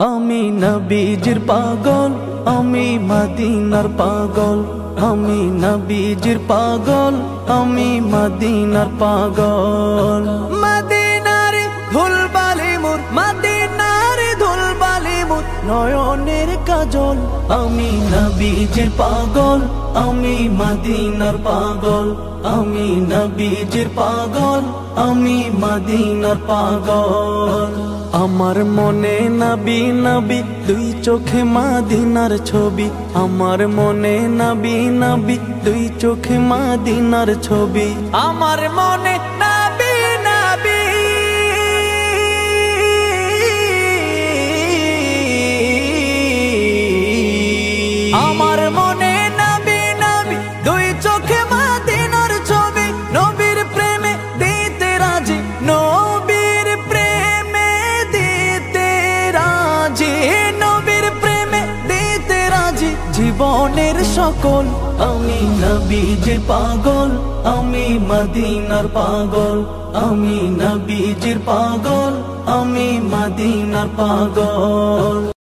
আমি নবীজির পাগল, আমি মদিনার পাগল। আমি নবীজির পাগল, আমি মদিনার পাগল। মদিনার ধুলবালি মোর, মদিনার ধুলবালি মোর নয়নের কাজল। আমি নবীজির পাগল, আমি মদিনার পাগল। আমি নবীজির পাগল, আমি মদিনার পাগল। আমার মনে নবী নবী, দুই চোখে মদিনার ছবি। আমার মনে নবী নবী, দুই চোখে মদিনার ছবি। আমার মনে নবী নবী, আমার মনে নবী নবী, দুই চোখে মদিনার ছবি। নবীর প্রেমে দিতে রাজি, নবীর প্রেমে দিতে রাজি, নবীর প্রেমে দিতে রাজি জীবনের সকল। আমি নবীজির পাগল, আমি মদিনার পাগল। আমি নবীজির পাগল, আমি মদিনার পাগল।